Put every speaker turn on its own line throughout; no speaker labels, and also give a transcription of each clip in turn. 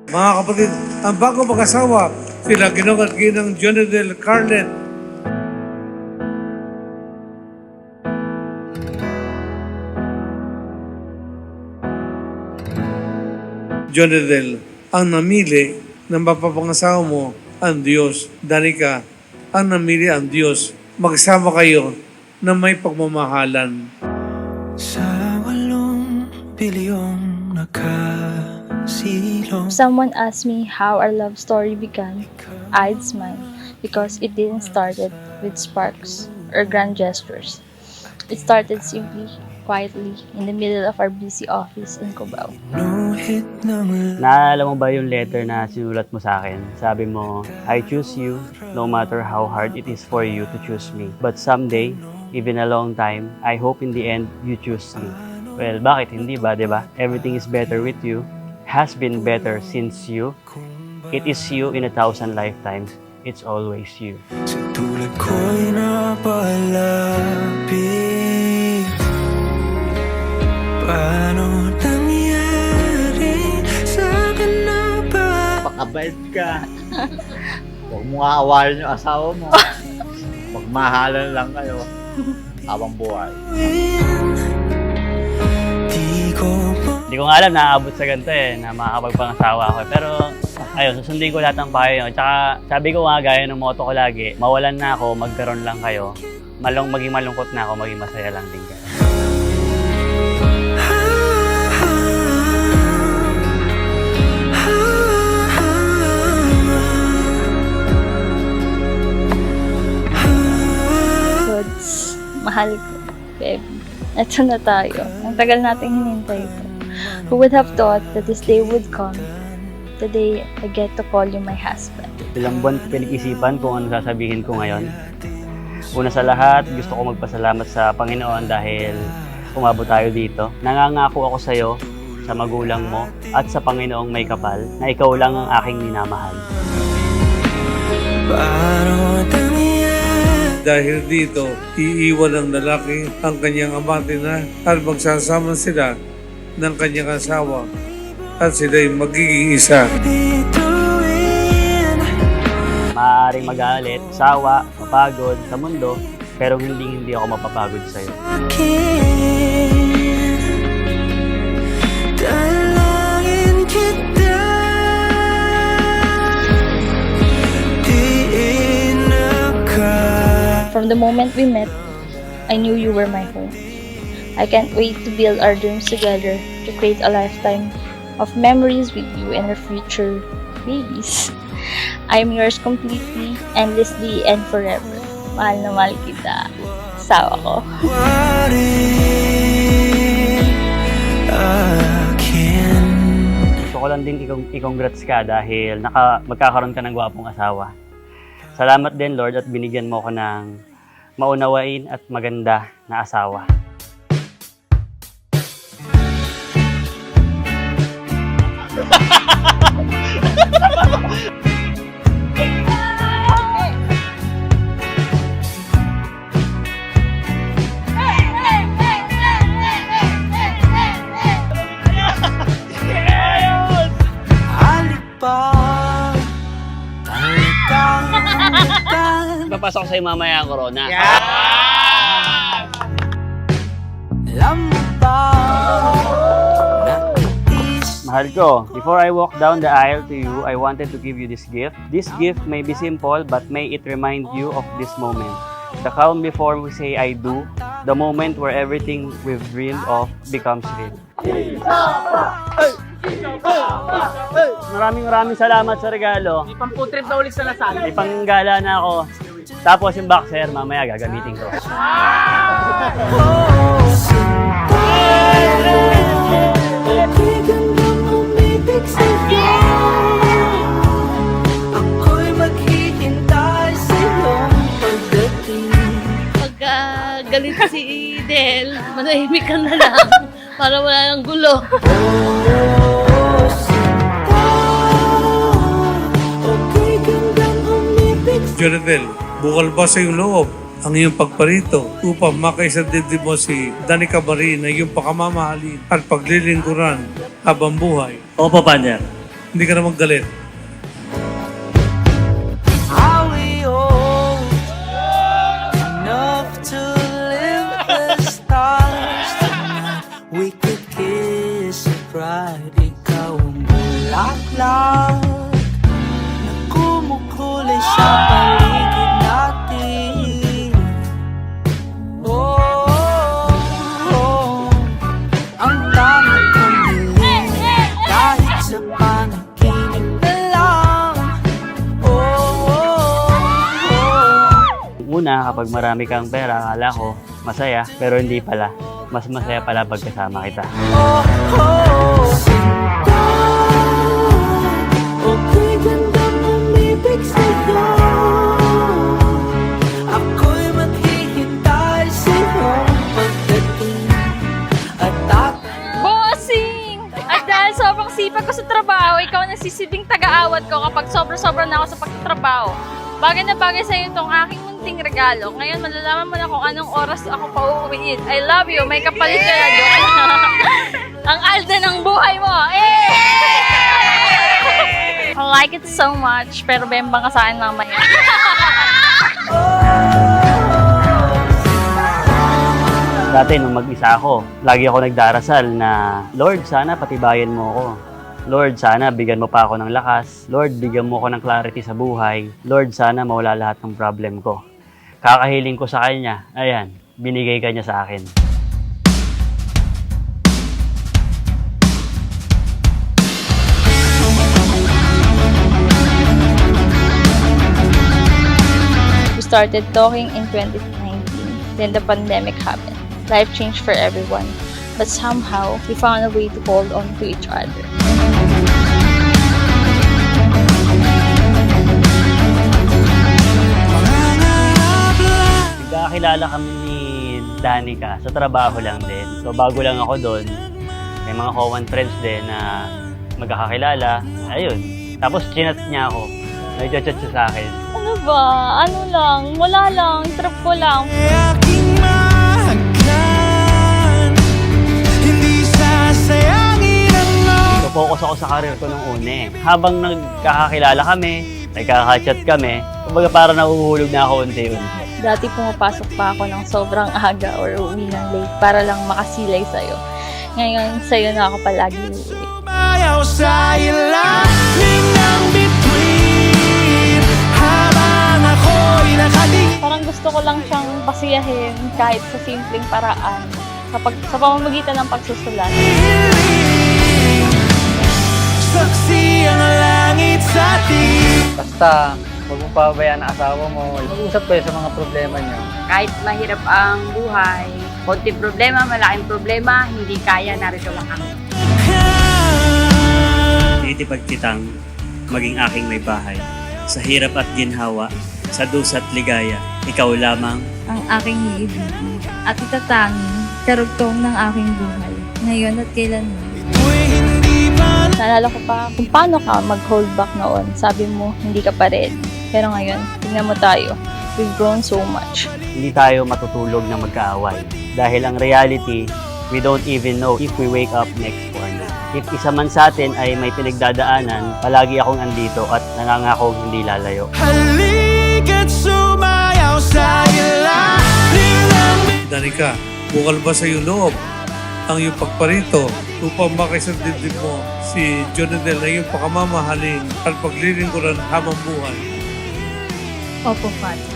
Mga kapatid, ang bago mag-asawa, sila Ginong at Ginang Jonadel Carlet. Jonadel, ang namili ng mapapangasawa mo, ang Diyos. Danica, ang namili ang Diyos. Magsama kayo na may pagmamahalan.
Sa 8 bilyong nakasilong.
Someone asked me how our love story began, I'd smile because it didn't started with sparks or grand gestures. It started simply, quietly, in the middle of our busy office in Cubao.
No hit ng
Naalala mo ba yung letter na sinulat mo sa akin? Sabi mo, I choose you no matter how hard it is for you to choose me. But someday, even a long time, I hope in the end, you choose me. Well, bakit hindi ba, diba? Everything is better with you, has been better since you. It is you in 1,000 lifetimes. It's always you.
sa tulad ko'y napalapit. Paano nangyari sa akin na ba?
Pakabait ka. Huwag mo aawarin yung asawa mo. Magmahalan lang kayo habang buhay.
Di ko pa
Hindi ko nga alam na aabot sa ganito na makakapagpangasawa ako. Pero, ayun, susundin ko lahat ng payo nyo. Tsaka, sabi ko nga, gaya ng motto ko lagi, mawalan na ako, magkaroon lang kayo. Maging malungkot na ako, maging masaya lang din kayo.
Goods, mahal ko, baby. Ito na tayo. Ang tagal nating hinintay ko. Who would have thought that this day would come? The day I get to call you my husband.
Ilang buwan pinag-isipan kung ano sasabihin ko ngayon. Una sa lahat, gusto ko magpasalamat sa Panginoon dahil umabot tayo dito. Nangangako ako sa iyo, sa magulang mo, at sa Panginoong may kapal, na ikaw lang ang aking minamahal.
paano nangyari.
Dahil dito, iiwan ng lalaki ang kanyang amante na at magsasama sila ng kanyang asawa at sila'y magiging isa.
Bituin
Maaaring magalit, sawa, mapagod sa mundo, pero hindi ako mapapagod sa iyo.
akin. Dalangin kita. Diin ka.
From the moment we met, I knew you were my home. I can't wait to build our dreams together to create a lifetime of memories with you and our future babies. I am yours completely, endlessly, and forever. Mahal na mahal kita. Asawa ko.
Warin akin.
Gusto ko lang din i-congrats ka dahil magkakaroon ka ng gwapong asawa. Salamat din, Lord, at binigyan mo ko ng maunawain at maganda na asawa.
Alipang talitang
Papasok sa'yo mamaya ang corona.
alam mo ba nais
Mahal ko, before I walk down the aisle to you, I wanted to give you this gift. This gift may be simple, but may it remind you of this moment. The calm before we say I do, the moment where everything we've dreamed of becomes real. Maraming salamat sa regalo.
Ipang-putrip na ulit sa Lasal.
Ipanggala na ako. Tapos yung boxer, mamaya gagamitin ko.
ako'y maghihintay sa iyong pagdating.
Pagka galit si Del, manahimik ka na lang para wala ng gulo.
Jonadel, bukal ba sa iyong loob ang iyong pagparito upang makaisa dibdib mo si Danica Marie na iyong pakamamahalin at paglilingkuran habang buhay?
Opo, partner.
Hindi ka naman galit.
How we old enough to live the stars tonight. We could kiss a bride. Ikaw ang bulaklak na kumukulay sa paligid natin. Oh, oh, ang dami kong hiling kahit sa panaginip na lang.
Una, kapag marami kang pera, akala ko masaya, pero hindi pala. Mas masaya pala pag kasama kita.
Okay, gandang umibig sa'yo. Ako'y maghihintay sa'yo pagdating at
Bossing! At dahil sobrang sipag ko sa trabaho, ikaw ang nagsisibing taga-awat ko kapag sobra-sobra na ako sa pagtatrabaho. Bagay na bagay sa'yo itong aking munting regalo. Ngayon, malalaman mo na kung anong oras ako pauuwiin. I love you. May kapalit ka na doon. Ang alda ng buhay mo. I like it so much. Pero bembang ka sa akin mamaya.
Dati, nung mag-isa ako, lagi ako nagdarasal na, Lord, sana patibayan mo ako. Lord, sana bigyan mo pa ako ng lakas. Lord, bigyan mo ako ng clarity sa buhay. Lord, sana mawala lahat ng problem ko. Kakahiling ko sa Kanya, ayan, binigay ka niya sa akin.
We started talking in 2019. Then the pandemic happened. Life changed for everyone. But somehow, we found a way to hold on to each other.
Nagkakilala kami ni Danica sa trabaho lang din. So bago lang ako doon, may mga common friends din na magkakakilala. Ayun. Tapos chinat niya ako. Nag-chat siya sa akin.
Ano ba? Ano lang? Wala lang. Trip ko lang.
So focus ako sa career ko nung una eh. Habang nagkakakilala kami, nagkaka-chat kami, kumbaga parang nahuhulog na ako unti-unti.
Dati pumapasok pa ako ng sobrang aga or uwi ng late para lang makasilay sa'yo. Ngayon, sa'yo na ako palagi uuwi.
Bayaw sa ilalim ng bituin habang ako'y nakatingin.
Parang gusto ko lang siyang pasiyahin kahit sa simpleng paraan. Sa pamamagitan ng pagsusulat.
Saksi ang langit sa atin.
Basta, huwag mong pabayaan ang asawa mo. Mag-usap kayo sa mga problema niyo.
Kahit mahirap ang buhay, konting problema, malaking problema, hindi kaya, narito lang kami.
Tinitipag kitang maging aking may bahay. Sa hirap at ginhawa, sa dusa't ligaya, ikaw lamang.
Ang aking iibigin at itatanging karugtong ng aking buhay, ngayon at kailanman.
Naalala ko pa kung paano ka mag-hold back noon. Sabi mo, hindi ka pa ready. Pero ngayon, tingnan mo tayo. We've grown so much.
Hindi tayo matutulog na magkaaway. Dahil ang reality, we don't even know if we wake up next morning. If isa man sa atin ay may pinagdadaanan, palagi akong andito at nangangakong hindi lalayo.
Halika't sumayaw sa ilalim ng
Danica, bukal ba sa iyong loob ang iyong pagparito upang makisang dibdib mo si Jonadel na iyong pakamamahalin at paglilingkuran habang buhay?
Opo, Father.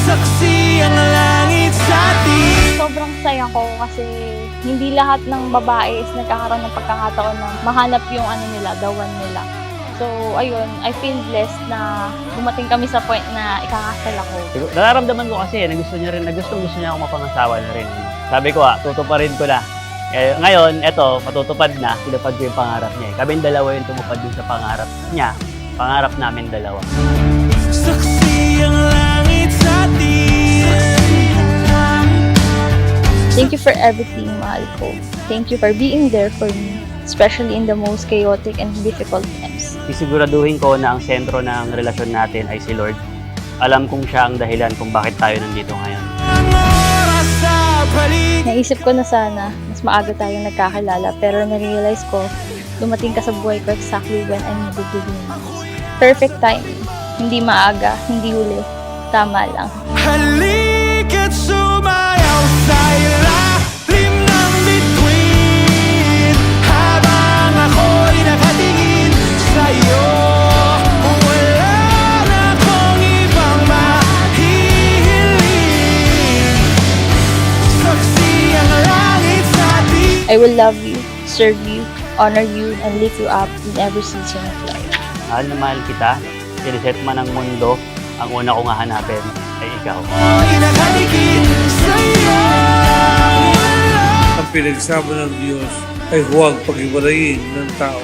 saksi ang langit sa atin.
Sobrang saya ko kasi hindi lahat ng babae is nagkakaroon ng pagkakataon na mahanap yung the one nila. So, ayun, I feel blessed na dumating kami sa point na ikakasal ako.
Nararamdaman ko kasi na gusto niya ako mapangasawa na rin. Sabi ko tutuparin ko na. Eh, ngayon, eto, patutupad na, tinupad ko yung pangarap niya. Kaming dalawa yung tumupad dun sa pangarap niya, pangarap namin dalawa.
Saksi ang langit sa atin.
Thank you for everything, mahal ko. Thank you for being there for me, especially in the most chaotic and difficult times.
Sisiguraduhin ko na ang sentro ng relasyon natin ay si Lord. Alam kong siya ang dahilan kung bakit tayo nandito ngayon.
Ang oras sa paligid.
Naisip ko na sana, mas maaga tayong nagkakilala, pero narealize ko, Dumating ka sa buhay ko exactly when I needed you the most. Perfect timing. Hindi maaga, hindi huli. Tama lang.
Halika't sumayaw sa ilalim ng bituin habang ako'y nakatingin sa'yo. Wala na akong ibang mahihiling. Saksi ang langit sa atin.
I will love you, serve you, honor you, and lift you up in every season of life.
Mahal na mahal kita. I-reset man ang mundo. Ang una kong hahanapin ay ikaw.
Ako'y nakatingin sa'yo.
Ang pinagsama ng Diyos ay huwag pag-iwalayin ng tao.